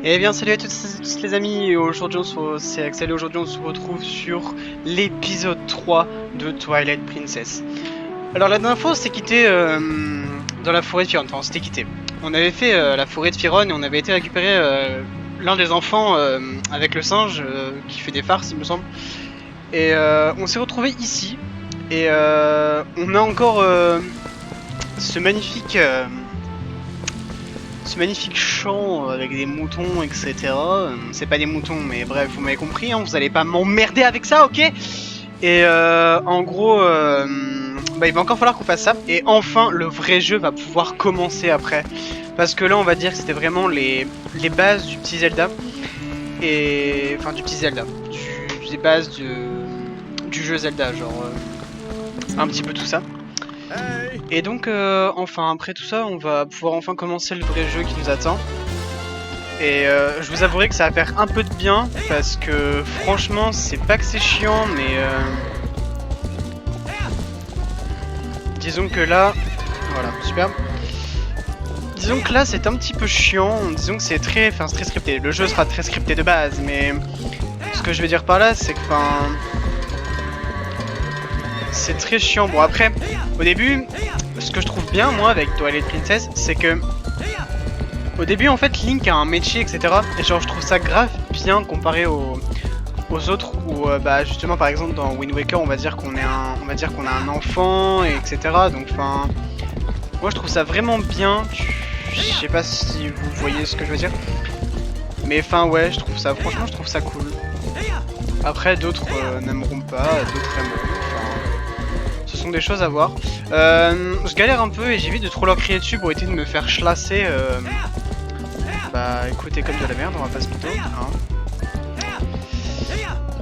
Eh bien salut à toutes et tous les amis, aujourd'hui c'est Axel et aujourd'hui on se retrouve sur l'épisode 3 de Twilight Princess. Alors la dernière fois on s'était quitté dans la forêt de Firon, enfin on s'était quitté. On avait fait la forêt de Firon et on avait été récupérer l'un des enfants avec le singe qui fait des farces il me semble. Et on s'est retrouvé ici et on a encore ce magnifique... ce magnifique champ avec des moutons, etc. C'est pas des moutons, mais bref, vous m'avez compris, hein, vous allez pas m'emmerder avec ça, ok? Et en gros, il va encore falloir qu'on fasse ça. Et enfin, le vrai jeu va pouvoir commencer après. Parce que là, on va dire que c'était vraiment les bases du petit Zelda. Et enfin, du petit Zelda. Des bases du jeu Zelda, genre un petit peu tout ça. Et donc, enfin, après tout ça, on va pouvoir enfin commencer le vrai jeu qui nous attend. Et je vous avouerai que ça va faire un peu de bien, parce que franchement, c'est pas que c'est chiant, mais disons que là, voilà, super. Disons que là, c'est un petit peu chiant, disons que c'est très scripté. Le jeu sera très scripté de base, mais ce que je veux dire par là, c'est que, enfin, c'est très chiant. Bon, après, au début, ce que je trouve bien, moi, avec Twilight Princess, c'est que au début, en fait, Link a un métier, etc. Et genre, je trouve ça grave bien comparé aux autres où, justement, par exemple, dans Wind Waker, on va dire qu'on a un enfant, et etc. Donc, enfin, moi, je trouve ça vraiment bien. Je sais pas si vous voyez ce que je veux dire, mais enfin, ouais, je trouve ça, franchement, je trouve ça cool. Après, d'autres n'aimeront pas, d'autres aimeront. Enfin, ce sont des choses à voir. Je galère un peu et j'évite de trop leur crier dessus pour éviter de me faire chlasser. Bah écoutez, comme de la merde, on va pas se mytho, hein.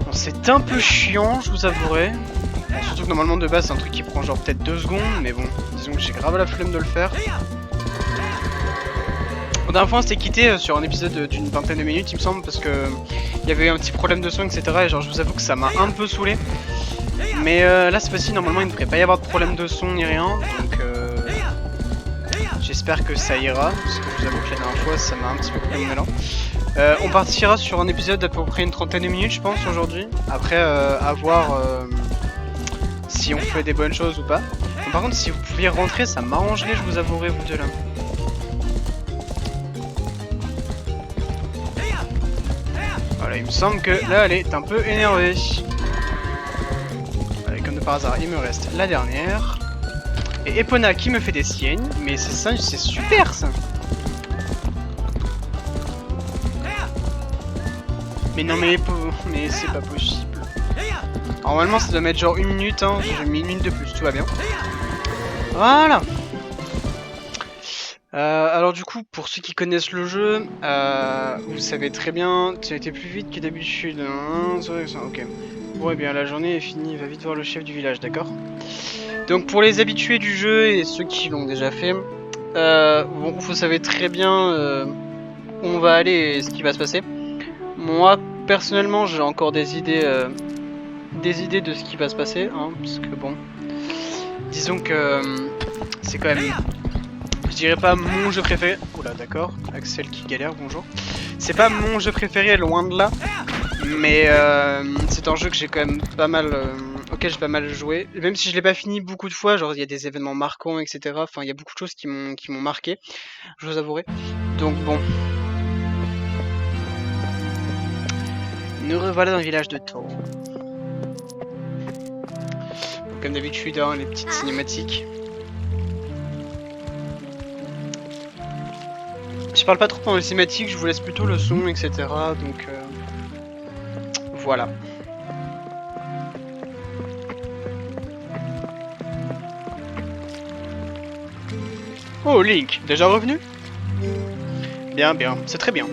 Bon, c'est un peu chiant, je vous avouerai. Bon, surtout que normalement de base c'est un truc qui prend genre peut-être 2 secondes, mais bon, disons que j'ai grave la flemme de le faire. La dernière fois on s'était quitté sur un épisode d'une vingtaine de minutes il me semble, parce que il y avait eu un petit problème de son, etc. Et genre je vous avoue que ça m'a un peu saoulé. Mais là cette fois-ci normalement il ne devrait pas y avoir de problème de son ni rien, donc j'espère que ça ira, parce que je vous avoue que la dernière fois ça m'a un petit peu coupé mon élan. On partira sur un épisode d'à peu près une trentaine de minutes je pense aujourd'hui. Après à voir si on fait des bonnes choses ou pas. Bon, par contre si vous pouviez rentrer ça m'arrangerait, je vous avouerai vous deux là. Voilà, il me semble que là elle est un peu énervée. Allez, comme de par hasard il me reste la dernière. Et Epona qui me fait des siennes, mais c'est super ça. Mais non mais c'est pas possible. Normalement ça doit mettre genre 1 minute, hein. J'ai mis 1 minute de plus, tout va bien. Voilà. Alors du coup, pour ceux qui connaissent le jeu, vous savez très bien, tu as été plus vite que d'habitude. Hein, ok. Bon et bien la journée est finie, va vite voir le chef du village, d'accord? Donc pour les habitués du jeu et ceux qui l'ont déjà fait, bon, vous savez très bien où on va aller et ce qui va se passer. Moi, personnellement, j'ai encore des idées de ce qui va se passer, hein, parce que bon, disons que c'est quand même, je dirais pas mon jeu préféré. Oula, d'accord, Axel qui galère, bonjour. C'est pas mon jeu préféré, loin de là, mais c'est un jeu que j'ai quand même pas mal, auquel j'ai pas mal joué. Même si je l'ai pas fini beaucoup de fois, genre il y a des événements marquants, etc. Enfin, il y a beaucoup de choses qui m'ont marqué, je vous avouerai. Donc bon. Nous revoilà dans le village de Thor. Comme d'habitude, hein, les petites cinématiques. Je parle pas trop pendant les cinématiques, je vous laisse plutôt le son, etc. Donc voilà. Oh Link, déjà revenu? Bien, bien, c'est très bien.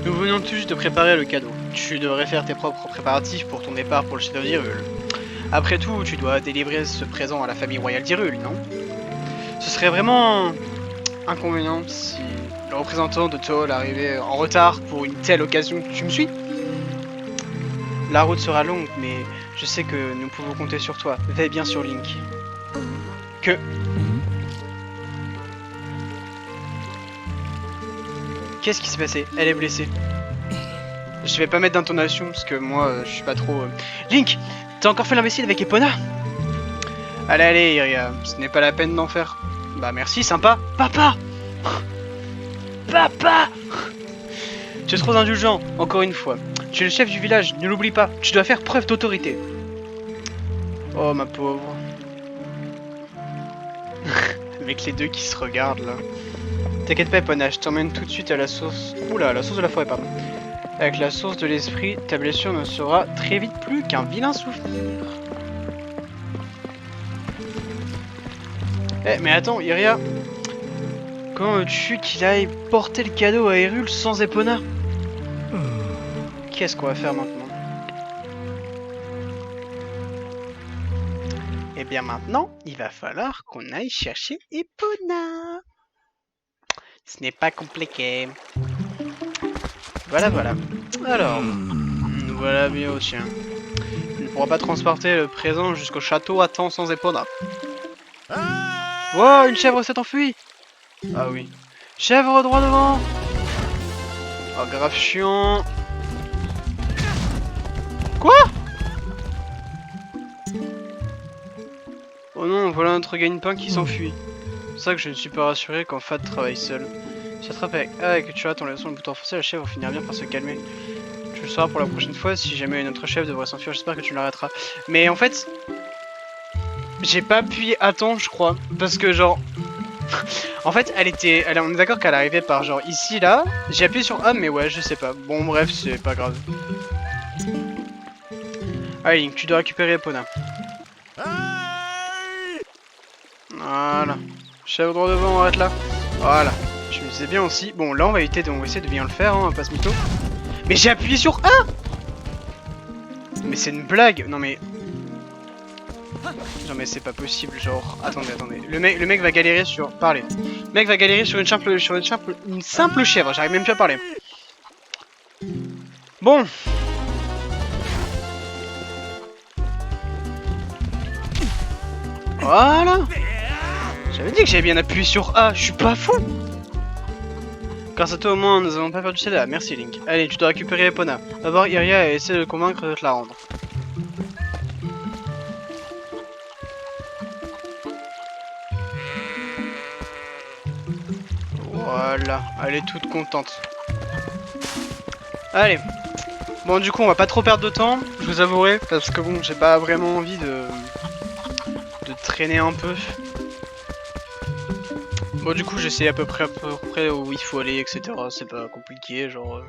Nous venons tout juste de préparer le cadeau. Tu devrais faire tes propres préparatifs pour ton départ pour le château d'Hyrule. Après tout, tu dois délivrer ce présent à la famille royale d'Hyrule, non? Ce serait vraiment inconvénient si le représentant de Toll arrivait en retard pour une telle occasion. Tu me suis? La route sera longue, mais je sais que nous pouvons compter sur toi. Veille bien sur Link. Que... Qu'est-ce qui s'est passé? Elle est blessée. Je vais pas mettre d'intonation parce que moi je suis pas trop... Link, t'as encore fait l'imbécile avec Epona? Allez, allez, Iria, ce n'est pas la peine d'en faire. Bah merci, sympa. Papa! Papa! Tu es trop indulgent, encore une fois. Tu es le chef du village, ne l'oublie pas. Tu dois faire preuve d'autorité. Oh ma pauvre. Avec les deux qui se regardent là. T'inquiète pas, Epona, je t'emmène tout de suite à la source... Oula, à la source de la forêt, pardon. Avec la source de l'esprit, ta blessure ne sera très vite plus qu'un vilain souvenir. Eh, mais attends, Iria. Comment veux-tu qu'il aille porter le cadeau à Hyrule sans Epona? Qu'est-ce qu'on va faire maintenant? Eh bien maintenant, il va falloir qu'on aille chercher Epona. Ce n'est pas compliqué. Voilà, voilà. Alors, voilà bien au tien. Tu ne pourras pas transporter le présent jusqu'au château à temps sans Epona. Wow, une chèvre s'est enfuie. Ah oui. Chèvre droit devant. Oh, grave chiant. Quoi? Oh non, voilà notre gagne-pain qui s'enfuit. C'est ça que je ne suis pas rassuré quand Fat travaille seul. Si attrape avec tu as ton leçon le bouton forcé, la chèvre finira bien par se calmer. Tu le sauras pour la prochaine fois, si jamais une autre chèvre devrait s'enfuir, j'espère que tu l'arrêteras. Mais en fait, j'ai pas appuyé à temps, je crois. Parce que genre... en fait, on est d'accord qu'elle arrivait par genre ici, là. J'ai appuyé sur A, mais ouais, je sais pas. Bon, bref, c'est pas grave. Allez, Link, tu dois récupérer Epona. Voilà. Chèvre droit devant, arrête là. Voilà. Je me disais bien aussi. Bon, là, on va essayer de bien le faire, hein, pas ce mytho. Mais j'ai appuyé sur A. Mais c'est une blague. Non mais... non mais c'est pas possible, genre... Attendez. Le mec va galérer sur... Parler. Le mec va galérer sur une simple chèvre. J'arrive même plus à parler. Bon. Voilà. J'avais dit que j'avais bien appuyé sur A. Je suis pas fou. Grâce à toi au moins, nous avons pas perdu celle-là. Merci Link. Allez, tu dois récupérer Epona. D'abord, Iria et essaie de le convaincre de te la rendre. Voilà, elle est toute contente. Allez. Bon, du coup, on va pas trop perdre de temps, je vous avouerai, parce que bon, j'ai pas vraiment envie de traîner un peu. Bon, du coup, j'essaie à peu près où il faut aller, etc. C'est pas compliqué, genre...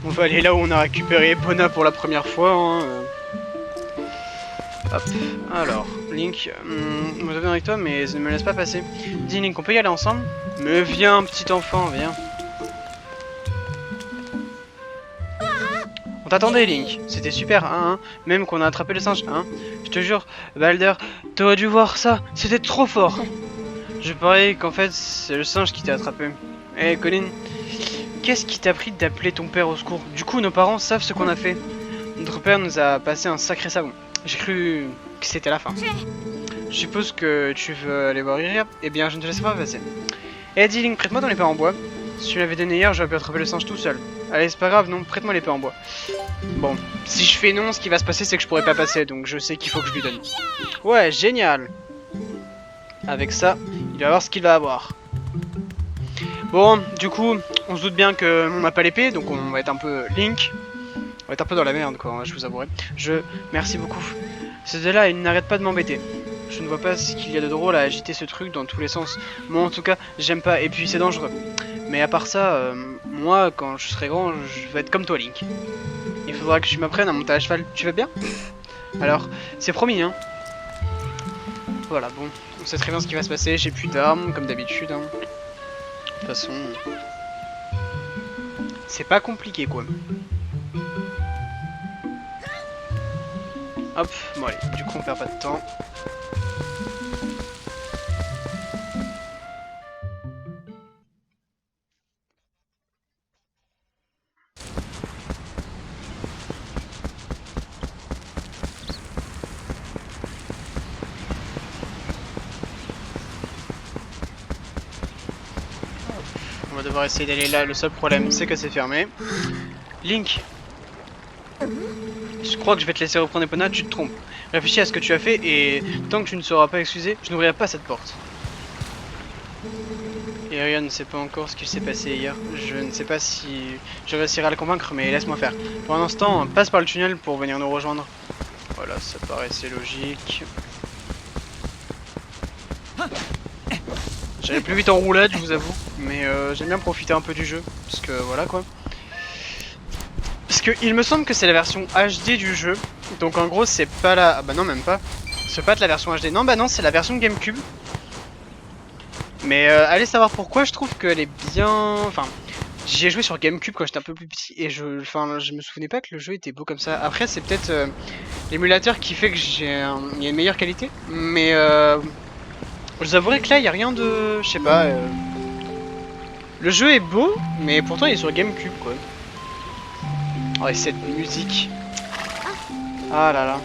On va aller là où on a récupéré Epona pour la première fois, hein. Hop, alors, Link, je viens avec toi, mais ne me laisse pas passer. Dis Link, on peut y aller ensemble? Mais viens, petit enfant, viens. On t'attendait, Link. C'était super, hein, même qu'on a attrapé le singe, hein. Je te jure, Balder, t'aurais dû voir ça, c'était trop fort. Je parie qu'en fait, c'est le singe qui t'a attrapé. Eh, Colin, qu'est-ce qui t'a pris d'appeler ton père au secours? Du coup, nos parents savent ce qu'on a fait. Notre père nous a passé un sacré savon. J'ai cru que c'était la fin. Je suppose que tu veux aller voir Iria. Eh bien, je ne te laisse pas passer. Eh, dis Link, prête-moi ton épée en bois. Si tu l'avais donné hier, j'aurais pu attraper le singe tout seul. Allez, c'est pas grave, non, prête-moi l'épée en bois. Bon, si je fais non, ce qui va se passer, c'est que je pourrais pas passer, donc je sais qu'il faut que je lui donne. Ouais, génial. Avec ça, il va voir ce qu'il va avoir. Bon, du coup, on se doute bien qu'on n'a pas l'épée, donc on va être un peu Link. On va être un peu dans la merde, quoi, je vous avouerai. Merci beaucoup. Ces deux-là, ils n'arrêtent pas de m'embêter. Je ne vois pas ce qu'il y a de drôle à agiter ce truc dans tous les sens. Moi, en tout cas, j'aime pas, et puis c'est dangereux. Mais à part ça, moi, quand je serai grand, je vais être comme toi, Link. Il faudra que je m'apprenne à monter à cheval. Tu vas bien? Alors, c'est promis, hein. Voilà, bon, on sait très bien ce qui va se passer. J'ai plus d'armes, comme d'habitude, hein. De toute façon, c'est pas compliqué, quoi. Hop, bon allez, du coup on perd pas de temps. On va devoir essayer d'aller là. Le seul problème, c'est que c'est fermé. Link, je crois que je vais te laisser reprendre Epona, tu te trompes. Réfléchis à ce que tu as fait et tant que tu ne seras pas excusé, je n'ouvrirai pas cette porte. Et Ryan ne sait pas encore ce qu'il s'est passé hier. Je ne sais pas si je réussirai à le convaincre, mais laisse-moi faire. Pour un instant, passe par le tunnel pour venir nous rejoindre. Voilà, ça paraissait logique. J'allais plus vite en roulade, je vous avoue, mais j'aime bien profiter un peu du jeu, parce que voilà quoi. Parce que il me semble que c'est la version HD du jeu, donc en gros c'est pas la... Ah bah non même pas. C'est pas de la version HD, non bah non c'est la version GameCube. Mais allez savoir pourquoi, je trouve qu'elle est bien... Enfin, j'y ai joué sur GameCube quand j'étais un peu plus petit et je me souvenais pas que le jeu était beau comme ça. Après c'est peut-être l'émulateur qui fait que il y a une meilleure qualité, mais je vous avouerai que là il y a rien de... Je sais pas... Le jeu est beau, mais pourtant il est sur GameCube quoi. Oh et cette musique. Ah là là.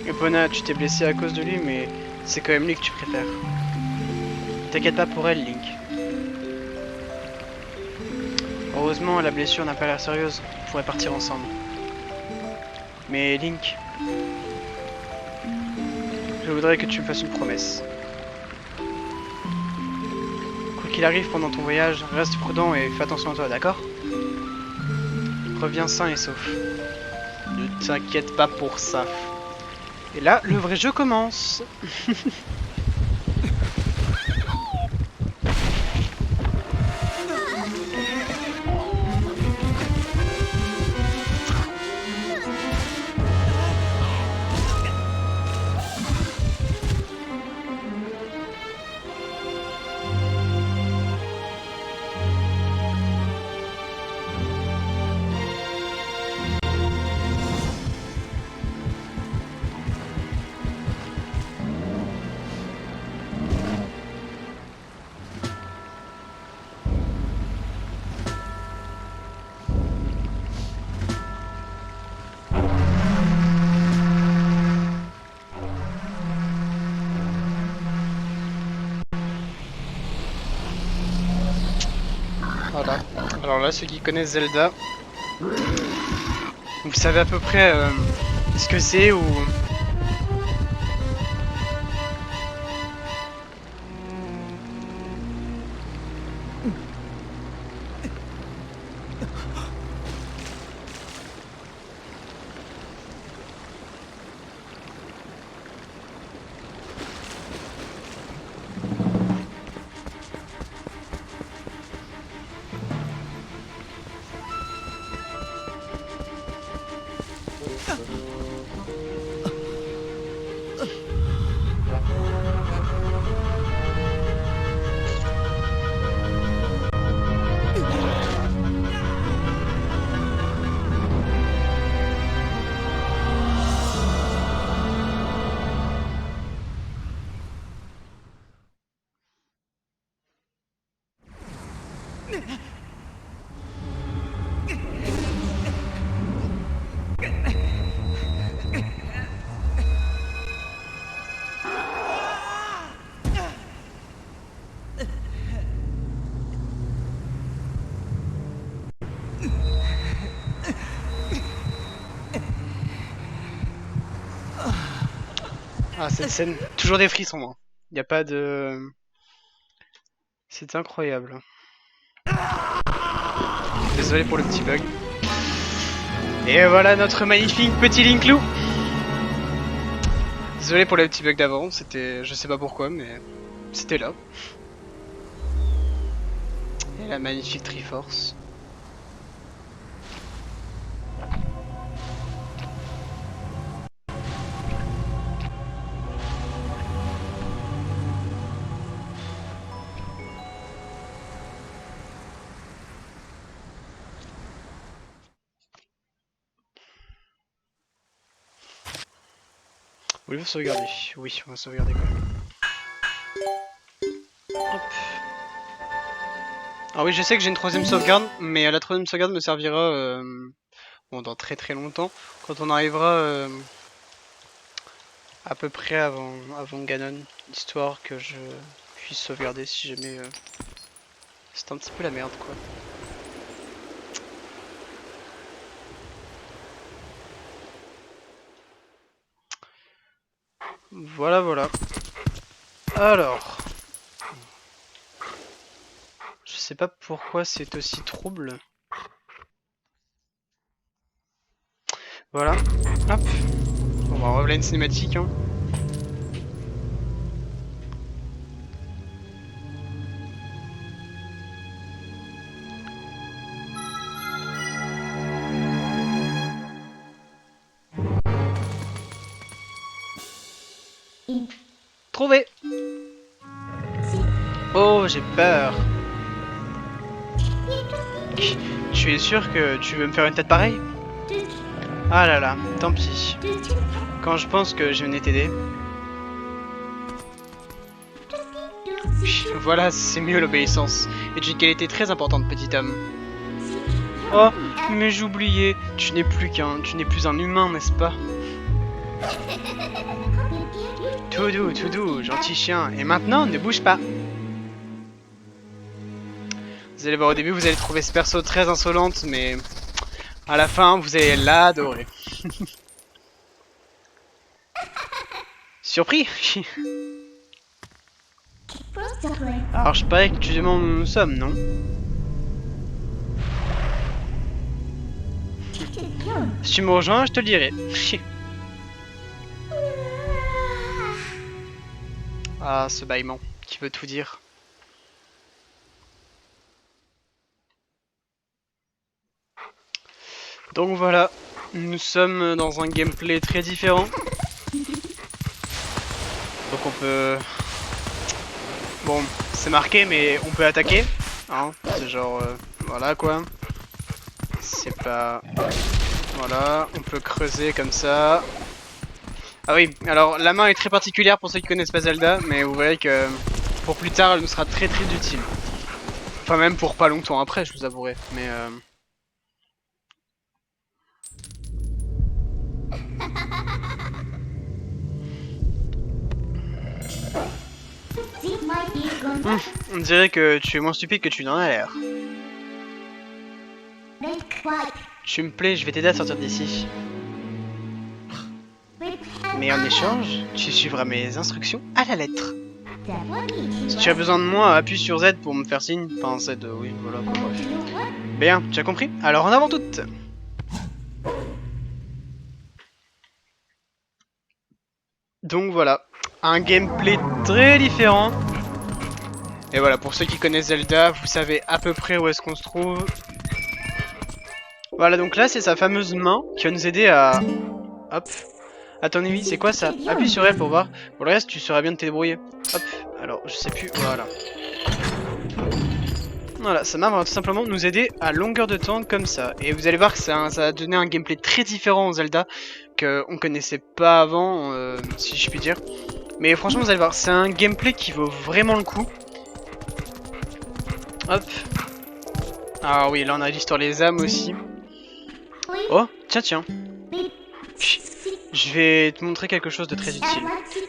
Epona, tu t'es blessé à cause de lui, mais c'est quand même lui que tu préfères. T'inquiète pas pour elle, Link. Heureusement, la blessure n'a pas l'air sérieuse. On pourrait partir ensemble. Mais Link, je voudrais que tu me fasses une promesse. Quoi qu'il arrive pendant ton voyage, reste prudent et fais attention à toi, d'accord? Reviens sain et sauf. Ne t'inquiète pas pour ça. Et là, le vrai jeu commence. Voilà. Alors là, ceux qui connaissent Zelda, vous savez à peu près ce que c'est ou... Ah, cette scène, toujours des frissons. Hein. Y a pas de... C'est incroyable. Désolé pour le petit bug. Et voilà notre magnifique petit Linklou. Désolé pour le petit bug d'avant, c'était... Je sais pas pourquoi, mais... C'était là. Et la magnifique Triforce. Voulez-vous sauvegarder? Oui, on va sauvegarder quand même. Hop. Ah oui, je sais que j'ai une troisième sauvegarde, mais la troisième sauvegarde me servira bon, dans très très longtemps, quand on arrivera à peu près avant Ganon, histoire que je puisse sauvegarder si jamais c'est un petit peu la merde quoi. Voilà voilà. Alors, je sais pas pourquoi c'est aussi trouble. Voilà, hop. On va revoir une cinématique hein. Trouvé. Oh, j'ai peur. Tu es sûr que tu veux me faire une tête pareille? Ah là là, tant pis. Quand je pense que je venais t'aider. Voilà, c'est mieux l'obéissance. Est une qualité très importante, petit homme. Oh, mais j'oubliais. Tu n'es plus un humain, n'est-ce pas? Tout doux, gentil chien. Et maintenant, ne bouge pas. Vous allez voir au début, vous allez trouver ce perso très insolente, mais à la fin, vous allez l'adorer. Surpris? Alors, je parie que tu demandes où nous sommes, non? Si tu me rejoins, je te le dirai. Ah, ce bâillement, qui veut tout dire. Donc voilà, nous sommes dans un gameplay très différent. Donc on peut... Bon, c'est marqué, mais on peut attaquer. Hein, c'est genre... voilà quoi. C'est pas... Voilà, on peut creuser comme ça. Ah oui, alors la main est très particulière pour ceux qui connaissent pas Zelda, mais vous verrez que pour plus tard, elle nous sera très très utile. Enfin même pour pas longtemps après, je vous avouerai. Mais on dirait que tu es moins stupide que tu n'en as l'air. Tu me plais, je vais t'aider à sortir d'ici. Mais en échange, tu suivras mes instructions à la lettre. Si tu as besoin de moi, appuie sur Z pour me faire signe. Enfin Z, oui, voilà, bon, bref. Bien, tu as compris? Alors en avant toutes. Donc voilà, un gameplay très différent. Et voilà, pour ceux qui connaissent Zelda, vous savez à peu près où est-ce qu'on se trouve. Voilà, donc là c'est sa fameuse main qui va nous aider à... Hop. À ton avis, c'est quoi ça? Appuie sur elle pour voir. Pour le reste, tu sauras bien de te débrouiller. Hop. Alors, je sais plus. Voilà. Voilà, sa main va tout simplement nous aider à longueur de temps comme ça. Et vous allez voir que ça va donner un gameplay très différent en Zelda qu'on connaissait pas avant, si je puis dire. Mais franchement, vous allez voir, c'est un gameplay qui vaut vraiment le coup. Hop. Ah oui, là on a l'histoire des âmes aussi. Oh, tiens. Je vais te montrer quelque chose de très utile.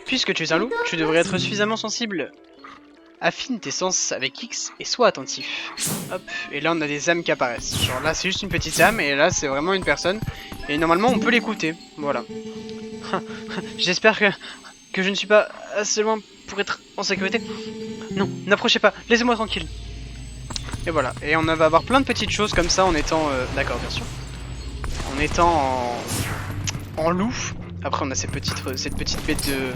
Puisque tu es un loup, tu devrais être suffisamment sensible. Affine tes sens avec X et sois attentif. Hop, et là on a des âmes qui apparaissent. Genre là c'est juste une petite âme et là c'est vraiment une personne. Et normalement on peut l'écouter. Voilà. J'espère que je ne suis pas assez loin pour être en sécurité. Non, n'approchez pas, laissez-moi tranquille. Et voilà, et on va avoir plein de petites choses comme ça en étant... D'accord, bien sûr. En étant en loup. Après on a cette petite bête de...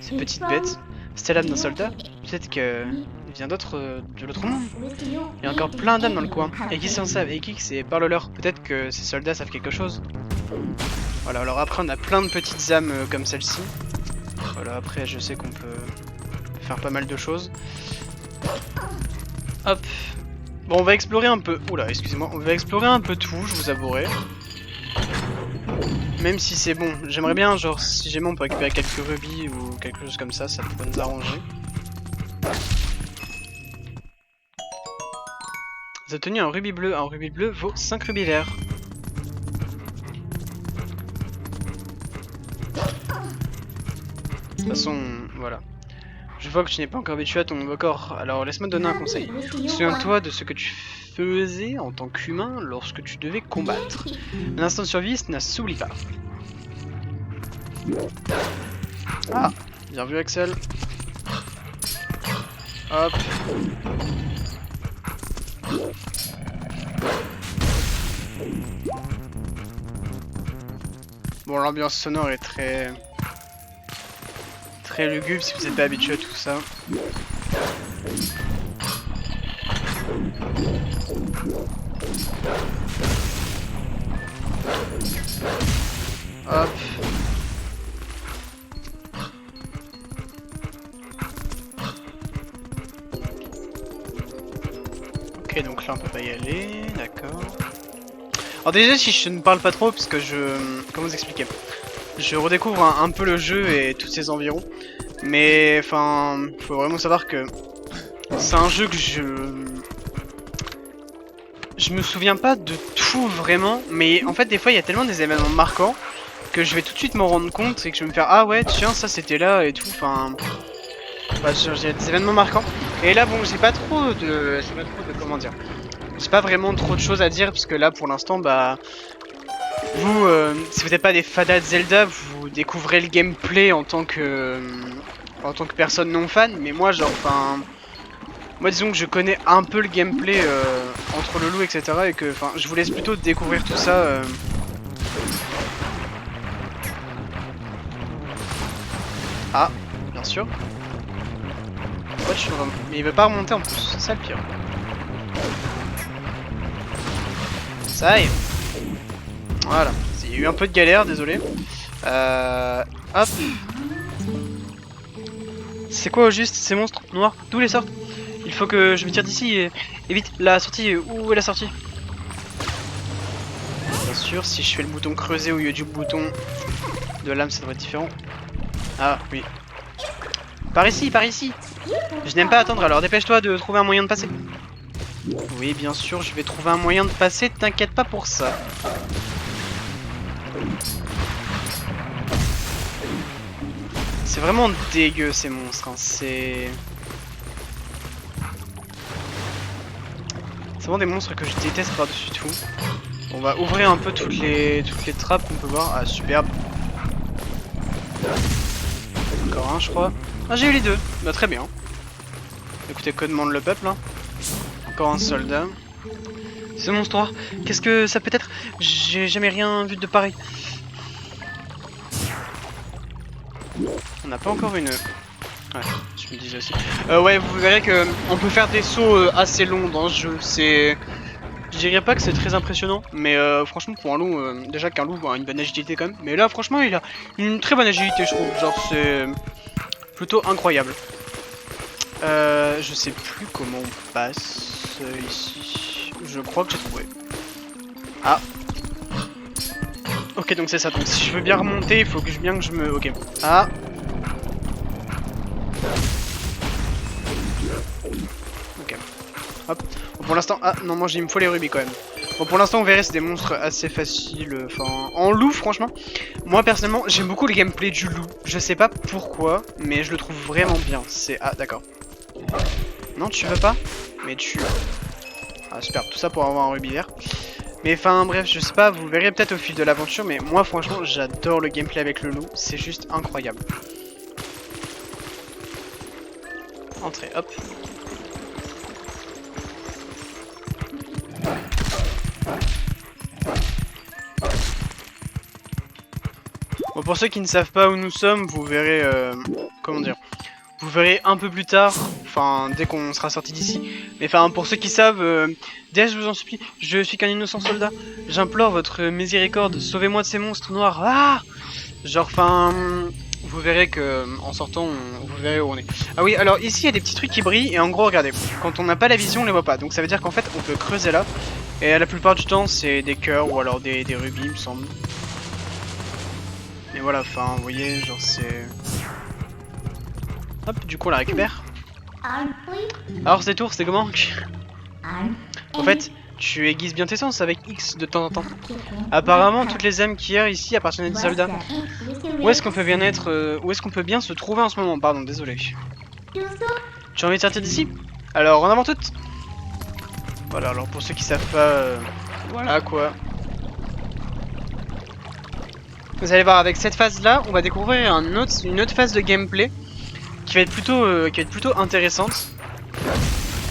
Cette petite bête. C'était l'âme d'un soldat. Peut-être qu'il vient d'autre de l'autre monde. Il y a encore plein d'âmes dans le coin. Et qui s'en savent? Et qui c'est? Parle-leur. Peut-être que ces soldats savent quelque chose. Voilà, alors après on a plein de petites âmes comme celle-ci. Voilà, après je sais qu'on peut faire pas mal de choses. Hop. Bon, on va explorer un peu... Oula, excusez-moi. On va explorer un peu tout, je vous avouerai. Même si c'est bon. J'aimerais bien, genre, si jamais on peut récupérer quelques rubis ou quelque chose comme ça pourrait nous arranger. Vous avez obtenu un rubis bleu. Un rubis bleu vaut 5 rubis verts. De toute façon, voilà. Je vois que tu n'es pas encore habitué à ton nouveau corps, alors laisse-moi te donner un conseil. Souviens-toi de ce que tu faisais en tant qu'humain lorsque tu devais combattre. Un instant de survie ne s'oublie pas. Ah, bien vu Axel. Hop. Bon, l'ambiance sonore est très lugubre si vous n'êtes pas habitué à tout ça. Hop. Ok, donc là on peut pas y aller, d'accord. Alors déjà si je ne parle pas trop parce que comment vous expliquer, je redécouvre un peu le jeu et tous ses environs. Mais enfin, faut vraiment savoir que c'est un jeu que je me souviens pas de tout vraiment, mais en fait des fois il y a tellement des événements marquants que je vais tout de suite m'en rendre compte et que je vais me faire ah ouais tiens ça c'était là et tout, enfin bah, j'ai des événements marquants. Et là bon j'ai pas trop de comment dire, j'ai pas vraiment trop de choses à dire parce que là pour l'instant bah vous si vous n'êtes pas des fadas de Zelda vous découvrez le gameplay en tant que personne non fan, mais moi genre enfin moi disons que je connais un peu le gameplay entre le loup etc et que enfin je vous laisse plutôt découvrir tout ça. Ah bien sûr. Ouais, mais il veut pas remonter en plus, c'est ça le pire. Ça y est. Voilà, il y a eu un peu de galère, désolé. Hop. C'est quoi au juste ces monstres noirs? D'où les sortent? Il faut que je me tire d'ici et vite, la sortie, où est la sortie? Bien sûr, si je fais le bouton creuser au lieu du bouton de lame, ça devrait être différent. Ah, oui. Par ici, par ici! Je n'aime pas attendre, alors dépêche-toi de trouver un moyen de passer. Oui, bien sûr, je vais trouver un moyen de passer, t'inquiète pas pour ça. C'est vraiment dégueu ces monstres, hein. C'est vraiment des monstres que je déteste par-dessus tout. On va ouvrir un peu toutes les trappes qu'on peut voir. Ah superbe. Encore un je crois. Ah j'ai eu les deux, bah très bien. Écoutez que demande le peuple hein. Encore un soldat. Ce monstre noir, qu'est-ce que ça peut être? J'ai jamais rien vu de pareil. On n'a pas encore une... Ouais, je me disais aussi. Ouais, vous verrez que on peut faire des sauts assez longs dans ce jeu. C'est... Je dirais pas que c'est très impressionnant, mais franchement pour un loup, déjà qu'un loup a une bonne agilité quand même. Mais là franchement il a une très bonne agilité je trouve. Genre c'est plutôt incroyable. Je sais plus comment on passe ici. Je crois que j'ai trouvé. Ah. Ok donc c'est ça. Donc si je veux bien remonter, il faut que je me... Ok. Ah. Ok. Hop. Bon, pour l'instant... Ah non moi il me faut les rubis quand même. Bon pour l'instant on verrait c'est des monstres assez faciles. Enfin en loup franchement. Moi personnellement j'aime beaucoup le gameplay du loup. Je sais pas pourquoi mais je le trouve vraiment bien. C'est... Ah d'accord. Non tu veux pas? Mais tu... Ah super, tout ça pour avoir un rubis vert. Mais enfin bref, je sais pas, vous verrez peut-être au fil de l'aventure, mais moi franchement j'adore le gameplay avec le loup, c'est juste incroyable. Entrée, hop. Bon pour ceux qui ne savent pas où nous sommes, vous verrez... comment dire? Vous verrez un peu plus tard, enfin dès qu'on sera sorti d'ici. Mais enfin pour ceux qui savent, déjà je vous en supplie, je suis qu'un innocent soldat. J'implore votre miséricorde, sauvez-moi de ces monstres noirs. Ah genre enfin, vous verrez que en sortant, vous verrez où on est. Ah oui, alors ici il y a des petits trucs qui brillent et en gros regardez, quand on n'a pas la vision on les voit pas. Donc ça veut dire qu'en fait on peut creuser là. Et la plupart du temps c'est des cœurs ou alors des rubis il me semble. Mais voilà, enfin vous voyez, genre c'est... Hop, du coup on la récupère. Alors ces tours, c'était comment? En fait, tu aiguises bien tes sens avec X de temps en temps. Apparemment, toutes les âmes qu'il y a ici appartiennent à des soldats. Où est-ce qu'on peut bien être, où est-ce qu'on peut bien se trouver en ce moment? Pardon, désolé. Tu as envie de sortir d'ici? Alors, en avant toutes. Voilà, alors pour ceux qui savent pas, voilà quoi. Vous allez voir, avec cette phase-là, on va découvrir une autre phase de gameplay qui va être plutôt intéressante.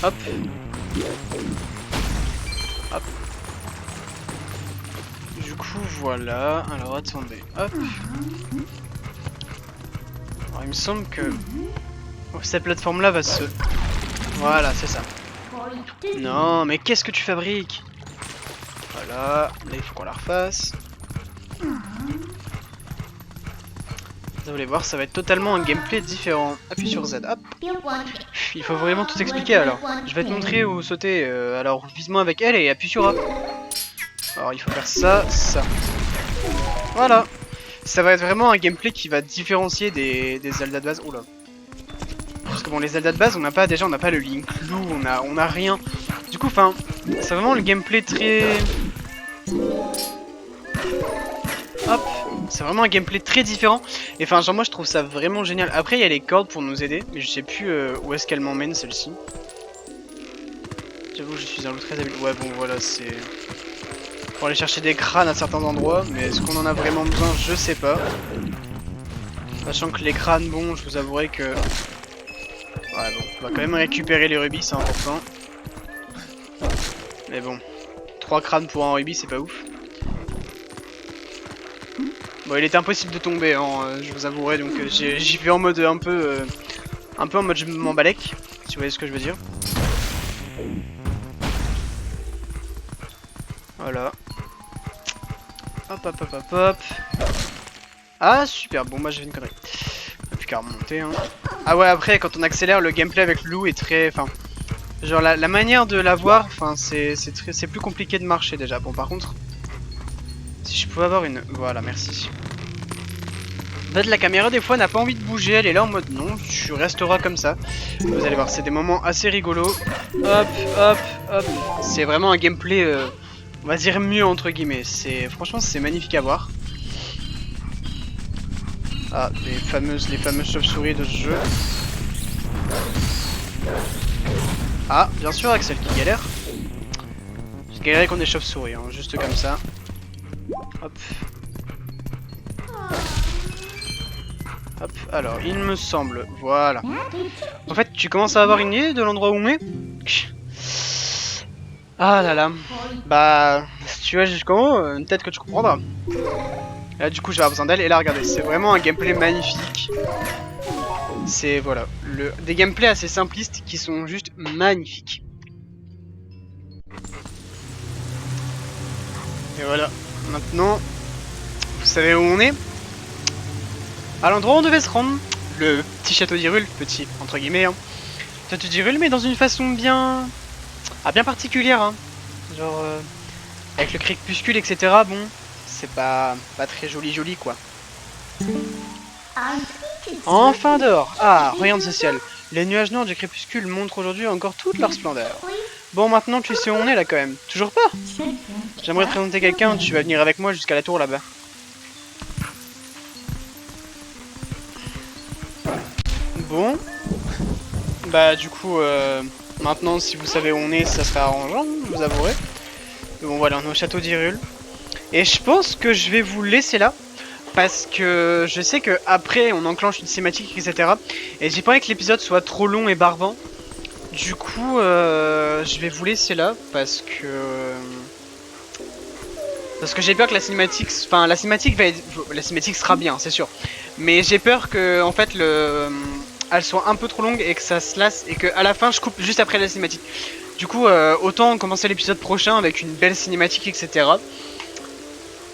Hop. Hop. Du coup, voilà. Alors, attendez. Hop. Alors, il me semble que cette plateforme-là va se... Voilà, c'est ça. Non, mais qu'est-ce que tu fabriques? Voilà. Là, il faut qu'on la refasse. Vous allez voir, ça va être totalement un gameplay différent. Appuie sur Z, hop. Il faut vraiment tout expliquer alors. Je vais te montrer où sauter. Alors, vise-moi avec L et appuie sur A. Alors, il faut faire ça, ça. Voilà. Ça va être vraiment un gameplay qui va différencier des Zelda de base. Oula. Parce que bon, les Zelda de base, on n'a pas le Link Lou, on a rien. Du coup, enfin, c'est vraiment le gameplay très... Hop, c'est vraiment un gameplay très différent. Et enfin, genre moi je trouve ça vraiment génial. Après, il y a les cordes pour nous aider, mais je sais plus où est-ce qu'elle m'emmène celle-ci. J'avoue, je suis un loup très habile. Ouais, bon, voilà, c'est pour aller chercher des crânes à certains endroits, mais est-ce qu'on en a vraiment besoin? Je sais pas. Sachant que les crânes, bon, je vous avouerai que... Ouais, bon, on va quand même récupérer les rubis, c'est important. Mais bon, 3 crânes pour un rubis, c'est pas ouf. Bon, il était impossible de tomber, hein, je vous avouerai, donc j'y vais en mode un peu en mode je m'en balèque, si vous voyez ce que je veux dire. Voilà. Hop, hop, hop, hop, hop. Ah, super, bon, moi j'ai fait une connerie. On n'a plus qu'à remonter, hein. Ah ouais, après, quand on accélère, le gameplay avec Lou est très... Enfin, genre la manière de l'avoir, enfin, c'est plus compliqué de marcher déjà. Bon, par contre, si je pouvais avoir une... Voilà, merci. En fait, la caméra, des fois, n'a pas envie de bouger. Elle est là en mode non, tu resteras comme ça. Vous allez voir, c'est des moments assez rigolos. Hop, hop, hop. C'est vraiment un gameplay, on va dire, mieux, entre guillemets. Franchement, c'est magnifique à voir. Ah, les fameuses chauves-souris de ce jeu. Ah, bien sûr, Axel qui galère. J'ai galéré contre des chauves-souris, hein, juste comme ça. Hop. Hop, alors, il me semble, voilà. En fait, tu commences à avoir une idée de l'endroit où on est? Ah là là. Bah, si tu vas jusqu'en haut, peut-être que tu comprendras. Là, du coup, je vais avoir besoin d'elle. Et là, regardez, c'est vraiment un gameplay magnifique. C'est, voilà, des gameplays assez simplistes qui sont juste magnifiques. Et voilà, maintenant, vous savez où on est? À l'endroit où on devait se rendre. Le petit château d'Hyrule, petit, entre guillemets. Hein. Château d'Hyrule, mais dans une façon bien... Ah, bien particulière, hein. Genre, avec le crépuscule, etc. Bon, c'est pas très joli, quoi. Enfin dehors. Ah, rien de social. Les nuages noirs du crépuscule montrent aujourd'hui encore toute leur splendeur. Bon, maintenant tu sais où on est là quand même. Toujours pas? J'aimerais te présenter quelqu'un, tu vas venir avec moi jusqu'à la tour là-bas. Bon. Bah du coup, maintenant si vous savez où on est, ça serait arrangeant, vous avouerez. Mais bon voilà, on est au château d'Hyrule. Et je pense que je vais vous laisser là. Parce que je sais que après on enclenche une cinématique, etc. Et j'ai pas envie que l'épisode soit trop long et barbant. Du coup, je vais vous laisser là parce que j'ai peur que la cinématique, enfin la cinématique sera bien, c'est sûr. Mais j'ai peur que en fait elle soit un peu trop longue et que ça se lasse et que à la fin je coupe juste après la cinématique. Du coup, autant commencer l'épisode prochain avec une belle cinématique, etc.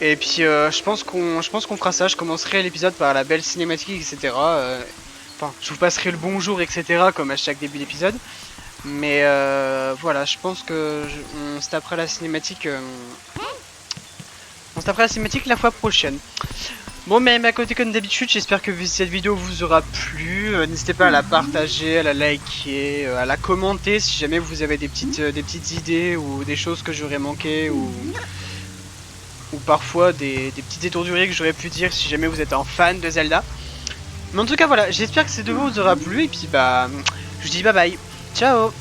Et puis je pense qu'on fera ça. Je commencerai l'épisode par la belle cinématique, etc. Enfin, je vous passerai le bonjour, etc. comme à chaque début d'épisode. Mais voilà, je pense que on se tapera la cinématique. On se tapera la cinématique la fois prochaine. Bon, mais à côté comme d'habitude, j'espère que cette vidéo vous aura plu. N'hésitez pas à la partager, à la liker, à la commenter si jamais vous avez des petites idées ou des choses que j'aurais manqué ou parfois des petites étourdurées que j'aurais pu dire si jamais vous êtes un fan de Zelda. Mais en tout cas, voilà, j'espère que cette vidéo vous aura plu, et puis bah, je vous dis bye bye. Ciao.